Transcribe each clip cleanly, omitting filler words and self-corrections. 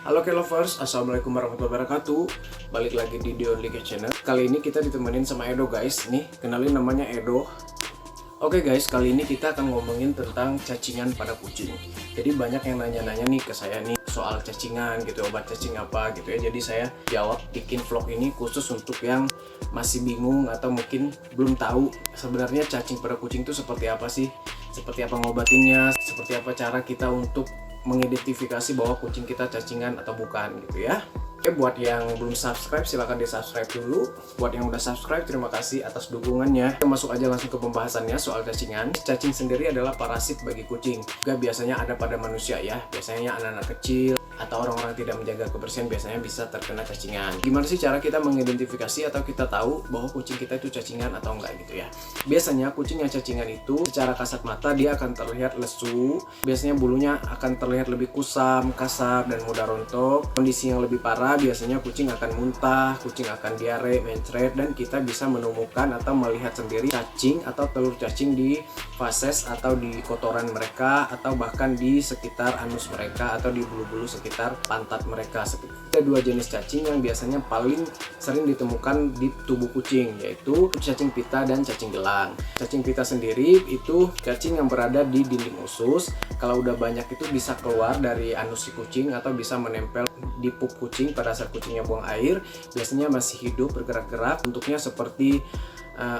Halo Cat Lovers, Assalamualaikum warahmatullahi wabarakatuh. Balik lagi di The Only Cat Channel. Kali ini kita ditemenin sama Edo guys. Nih, kenalin namanya Edo. Oke guys, kali ini kita akan ngomongin tentang cacingan pada kucing. Jadi banyak yang nanya-nanya nih ke saya nih soal cacingan gitu, obat cacing apa gitu ya. Jadi saya jawab bikin vlog ini khusus untuk yang masih bingung atau mungkin belum tahu sebenarnya cacing pada kucing itu seperti apa sih, seperti apa ngobatinnya, seperti apa cara kita untuk mengidentifikasi bahwa kucing kita cacingan atau bukan gitu ya. Oke, buat yang belum subscribe silahkan di subscribe dulu. Buat yang udah subscribe terima kasih atas dukungannya. Kita masuk aja langsung ke pembahasannya soal cacingan. Cacing sendiri adalah parasit bagi kucing. Juga biasanya ada pada manusia ya. Biasanya anak-anak kecil atau orang-orang tidak menjaga kebersihan biasanya bisa terkena cacingan. Gimana sih cara kita mengidentifikasi atau kita tahu bahwa kucing kita itu cacingan atau enggak gitu ya? Biasanya kucing yang cacingan itu secara kasat mata dia akan terlihat lesu. Biasanya bulunya akan terlihat lebih kusam, kasar, dan mudah rontok. Kondisi yang lebih parah biasanya kucing akan muntah, kucing akan diare, mencret, dan kita bisa menemukan atau melihat sendiri cacing atau telur cacing di fases atau di kotoran mereka atau bahkan di sekitar anus mereka atau di bulu-bulu sekitar pantat mereka. Ada dua jenis cacing yang biasanya paling sering ditemukan di tubuh kucing, yaitu cacing pita dan cacing gelang. Cacing pita sendiri itu cacing yang berada di dinding usus. Kalau udah banyak itu bisa keluar dari anus si kucing atau bisa menempel di pup kucing pada saat kucingnya buang air. Biasanya masih hidup, bergerak-gerak, bentuknya seperti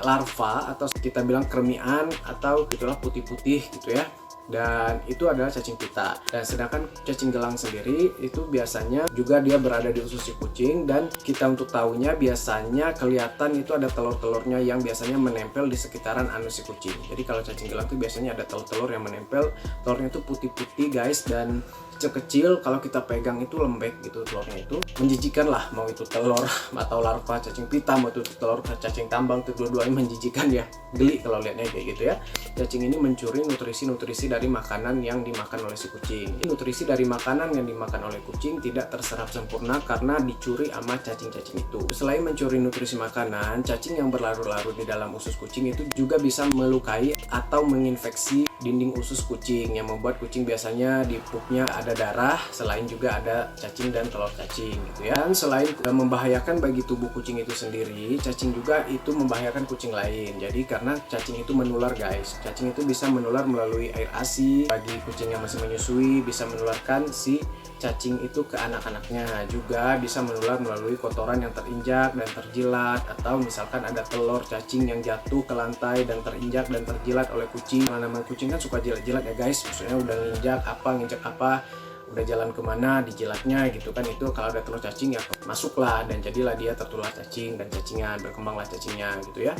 larva atau kita bilang kremian atau itulah putih-putih gitu ya. Dan itu adalah cacing pita. Dan sedangkan cacing gelang sendiri itu biasanya juga dia berada di usus si kucing, dan kita untuk tahunya biasanya kelihatan itu ada telur-telurnya yang biasanya menempel di sekitaran anus si kucing. Jadi kalau cacing gelang itu biasanya ada telur-telur yang menempel. Telurnya itu putih-putih guys, dan kecil-kecil. Kalau kita pegang itu lembek gitu telurnya, itu menjijikan lah. Mau itu telur atau larva cacing pita, mau itu telur cacing tambang, itu dua-duanya menjijikan ya. Geli kalau lihatnya kayak gitu ya. Cacing ini mencuri nutrisi-nutrisi dari makanan yang dimakan oleh si kucing. Nutrisi dari makanan yang dimakan oleh kucing tidak terserap sempurna karena dicuri sama cacing-cacing itu. Selain mencuri nutrisi makanan, cacing yang berlarut-larut di dalam usus kucing itu juga bisa melukai atau menginfeksi dinding usus kucing yang membuat kucing biasanya di pupnya ada darah. Selain juga ada cacing dan telur cacing gitu ya. Dan selain membahayakan bagi tubuh kucing itu sendiri, cacing juga itu membahayakan kucing lain. Jadi karena cacing itu menular guys. Cacing itu bisa menular melalui air ASI. Bagi kucing yang masih menyusui bisa menularkan si cacing itu ke anak-anaknya. Juga bisa menular melalui kotoran yang terinjak dan terjilat, atau misalkan ada telur cacing yang jatuh ke lantai dan terinjak dan terjilat oleh kucing. Namanya kucing kan suka jilat-jilat ya guys, maksudnya udah nginjak apa, udah jalan kemana dijilatnya gitu kan. Itu kalau ada telur cacing ya masuklah dan jadilah dia tertular cacing dan cacingan, berkembanglah cacingnya gitu ya.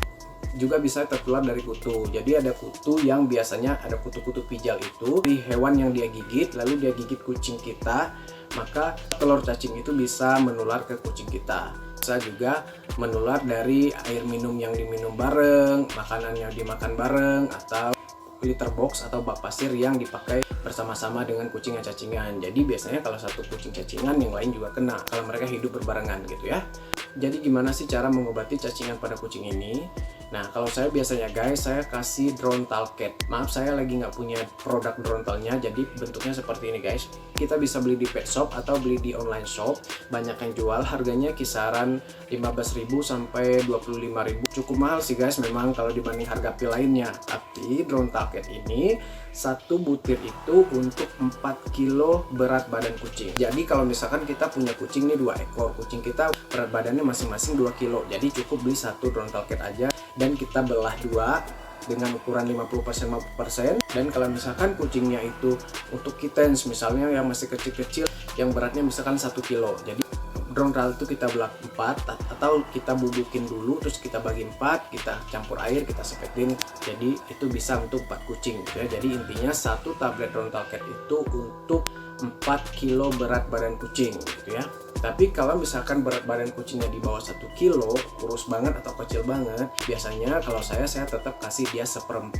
Juga bisa tertular dari kutu. Jadi ada kutu yang biasanya ada kutu-kutu pijal itu di hewan yang dia gigit, lalu dia gigit kucing kita, maka telur cacing itu bisa menular ke kucing kita. Bisa juga menular dari air minum yang diminum bareng, makanan yang dimakan bareng, atau litter box atau bak pasir yang dipakai bersama-sama dengan kucing yang cacingan. Jadi biasanya kalau satu kucing cacingan yang lain juga kena kalau mereka hidup berbarengan gitu ya. Jadi gimana sih cara mengobati cacingan pada kucing ini? Nah, kalau saya biasanya guys, saya kasih Drontal Cat. Maaf, saya lagi nggak punya produk Drontalnya, jadi bentuknya seperti ini guys. Kita bisa beli di pet shop atau beli di online shop. Banyak yang jual, harganya kisaran 15.000 sampai 25.000. Cukup mahal sih guys memang kalau dibanding harga pil lainnya. Tapi Drontal Cat ini satu butir itu untuk 4 kilo berat badan kucing. Jadi kalau misalkan kita punya kucing nih 2 ekor, kucing kita berat badannya masing-masing 2 kilo. Jadi cukup beli satu Drontal Cat aja dan kita belah dua dengan ukuran 50% dan kalau misalkan kucingnya itu untuk kittens misalnya yang masih kecil-kecil yang beratnya misalkan 1 kilo, jadi Drontal itu kita belah 4 atau kita bubukin dulu terus kita bagi 4, kita campur air, kita sepetin, jadi itu bisa untuk 4 kucing gitu ya. Jadi intinya satu tablet Drontal Cat itu untuk 4 kilo berat badan kucing gitu ya. Tapi kalau misalkan berat badan kucingnya di bawah 1 kilo, kurus banget atau kecil banget, biasanya kalau saya tetap kasih dia 1/4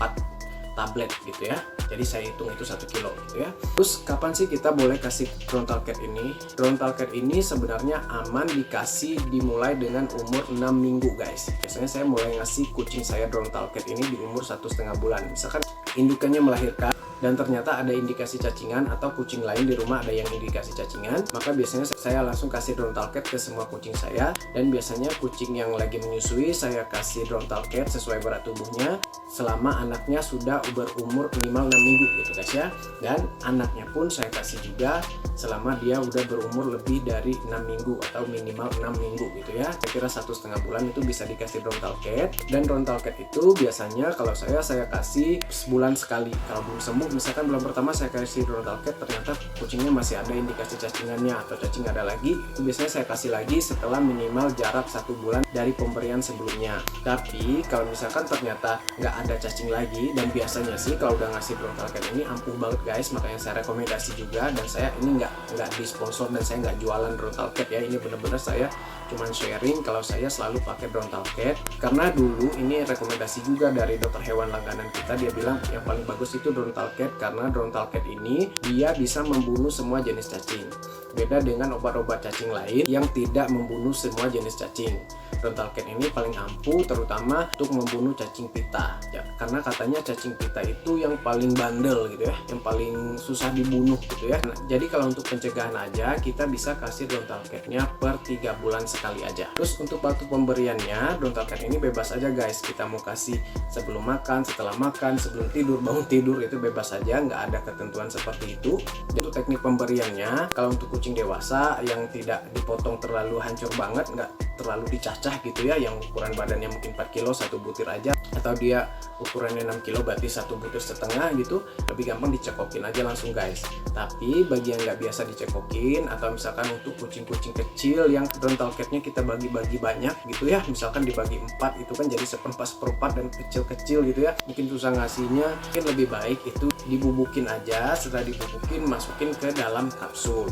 tablet gitu ya. Jadi saya hitung itu 1 kilo gitu ya. Terus kapan sih kita boleh kasih Drontal Cat ini? Drontal Cat ini sebenarnya aman dikasih dimulai dengan umur 6 minggu guys. Biasanya saya mulai ngasih kucing saya Drontal Cat ini di umur 1,5 bulan. Misalkan indukannya melahirkan dan ternyata ada indikasi cacingan atau kucing lain di rumah ada yang indikasi cacingan, maka biasanya saya langsung kasih Drontal Cat ke semua kucing saya. Dan biasanya kucing yang lagi menyusui saya kasih Drontal Cat sesuai berat tubuhnya selama anaknya sudah berumur minimal 6 minggu gitu guys ya. Dan anaknya pun saya kasih juga selama dia udah berumur lebih dari 6 minggu atau minimal 6 minggu gitu ya. Saya kira 1,5 bulan itu bisa dikasih Drontal Cat. Dan Drontal Cat itu biasanya kalau saya kasih sebulan sekali. Kalau belum sembuh, misalkan bulan pertama saya kasih Drontal Cat ternyata kucingnya masih ada indikasi cacingannya atau cacing ada lagi, itu biasanya saya kasih lagi setelah minimal jarak 1 bulan dari pemberian sebelumnya. Tapi kalau misalkan ternyata nggak ada cacing lagi, dan biasanya sih kalau udah ngasih Drontal Cat ini ampuh banget guys, makanya saya rekomendasi juga. Dan saya ini nggak disponsor dan saya nggak jualan Drontal Cat ya, ini bener-bener saya cuman sharing kalau saya selalu pakai Drontal Cat karena dulu ini rekomendasi juga dari dokter hewan langganan kita. Dia bilang yang paling bagus itu Drontal Cat karena Drontal Cat ini dia bisa membunuh semua jenis cacing, beda dengan obat-obat cacing lain yang tidak membunuh semua jenis cacing. Drontal Cat ini paling ampuh terutama untuk membunuh cacing pita ya, karena katanya cacing pita itu yang paling bandel gitu ya, yang paling susah dibunuh gitu ya. Nah, jadi kalau untuk pencegahan aja kita bisa kasih Drontal Cat-nya per 3 bulan sekali aja. Terus untuk waktu pemberiannya Drontal Cat ini bebas aja guys, kita mau kasih sebelum makan, setelah makan, sebelum tidur, bangun tidur, itu bebas aja, nggak ada ketentuan seperti itu. Dan untuk teknik pemberiannya, kalau untuk kucing dewasa yang tidak dipotong terlalu hancur banget, nggak terlalu dicacah gitu ya, yang ukuran badannya mungkin 4 kilo 1 butir aja, atau dia ukurannya 6 kilo berarti 1 butir setengah gitu, lebih gampang dicekokin aja langsung guys. Tapi bagi yang nggak biasa dicekokin, atau misalkan untuk kucing-kucing kecil yang Drontal Cat-nya kita bagi-bagi banyak gitu ya, misalkan dibagi 4 itu kan jadi seperempat dan kecil-kecil gitu ya, mungkin susah ngasihnya, mungkin lebih baik itu dibubukin aja. Setelah dibubukin masukin ke dalam kapsul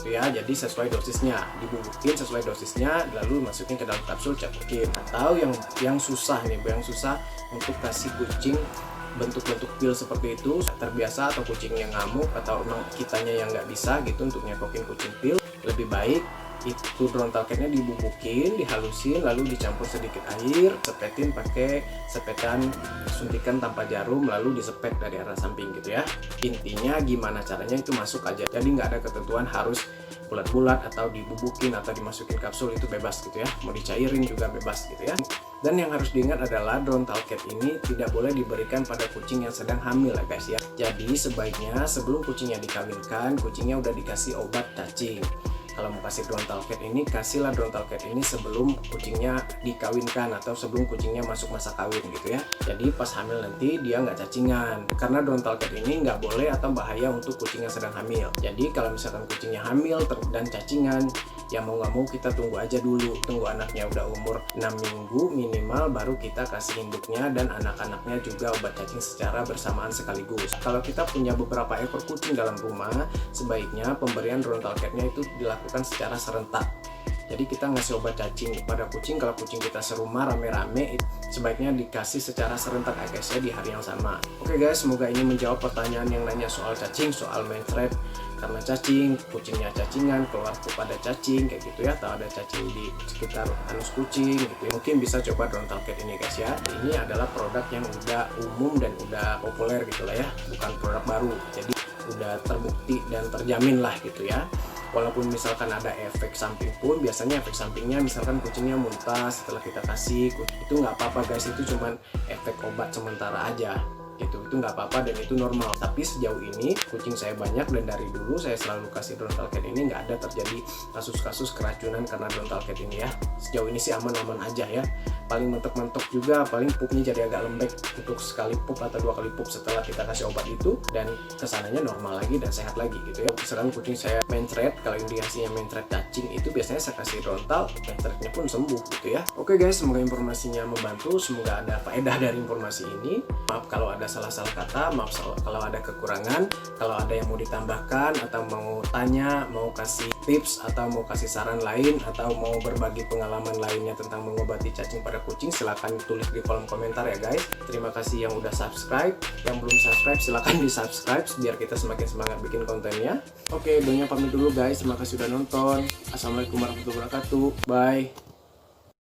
ya, jadi sesuai dosisnya, dibubukin sesuai dosisnya lalu masukin ke dalam kapsul, cekokin. Atau yang susah nih, yang susah untuk kasih kucing bentuk-bentuk pil seperti itu, terbiasa atau kucing yang ngamuk atau emang kitanya yang nggak bisa gitu untuk nyekokin kucing pil, lebih baik itu Drontal Cat-nya dibubukin, dihalusin, lalu dicampur sedikit air, sepetin pakai sepetan suntikan tanpa jarum, lalu disepet dari arah samping gitu ya. Intinya gimana caranya itu masuk aja, jadi nggak ada ketentuan harus bulat-bulat atau dibubukin atau dimasukin kapsul, itu bebas gitu ya, mau dicairin juga bebas gitu ya. Dan yang harus diingat adalah Drontal Cat ini tidak boleh diberikan pada kucing yang sedang hamil ya guys ya. Jadi sebaiknya sebelum kucingnya dikawinkan, kucingnya udah dikasih obat cacing. Kalau mau kasih Drontal Cat ini, kasihlah Drontal Cat ini sebelum kucingnya dikawinkan atau sebelum kucingnya masuk masa kawin gitu ya. Jadi pas hamil nanti dia nggak cacingan, karena Drontal Cat ini nggak boleh atau bahaya untuk kucing yang sedang hamil. Jadi kalau misalkan kucingnya hamil dan cacingan, ya mau nggak mau kita tunggu aja dulu, tunggu anaknya udah umur 6 minggu minimal, baru kita kasih induknya dan anak-anaknya juga obat cacing secara bersamaan sekaligus. Kalau kita punya beberapa ekor kucing dalam rumah, sebaiknya pemberian Drontal Cat-nya itu dilakukan secara serentak. Jadi kita ngasih obat cacing pada kucing, kalau kucing kita serumah rame-rame, sebaiknya dikasih secara serentak guys ya, di hari yang sama. Oke guys, semoga ini menjawab pertanyaan yang nanya soal cacing, soal menthread karena cacing, kucingnya cacingan, keluar pup pada cacing kayak gitu ya, atau ada cacing di sekitar anus kucing gitu ya. Mungkin bisa coba Drontal Cat ini guys ya. Ini adalah produk yang udah umum dan udah populer gitu lah ya, bukan produk baru. Jadi udah terbukti dan terjamin lah gitu ya. Walaupun misalkan ada efek samping pun, biasanya efek sampingnya misalkan kucingnya muntah setelah kita kasih, itu nggak apa-apa guys, itu cuman efek obat sementara aja gitu, itu nggak apa-apa dan itu normal. Tapi sejauh ini kucing saya banyak dan dari dulu saya selalu kasih Drontal Cat ini, nggak ada terjadi kasus-kasus keracunan karena Drontal Cat ini ya. Sejauh ini sih aman-aman aja ya. Paling mentok-mentok juga, paling pupnya jadi agak lembek untuk sekali pup atau 2 kali pup setelah kita kasih obat itu, dan kesananya normal lagi dan sehat lagi gitu ya. Sedangkan kucing saya menthread, kalau indikasinya menthread cacing itu biasanya saya kasih Drontal, menthreadnya pun sembuh gitu ya. Oke guys, semoga informasinya membantu, semoga ada faedah dari informasi ini. Maaf kalau ada salah-salah kata, maaf kalau ada kekurangan, kalau ada yang mau ditambahkan atau mau tanya, mau kasih tips atau mau kasih saran lain atau mau berbagi pengalaman lainnya tentang mengobati cacing pada kucing, silahkan tulis di kolom komentar ya guys. Terima kasih yang udah subscribe, yang belum subscribe silahkan di subscribe biar kita semakin semangat bikin kontennya. Oke, Donya pamit dulu guys, terima kasih sudah nonton. Assalamualaikum warahmatullahi wabarakatuh, bye.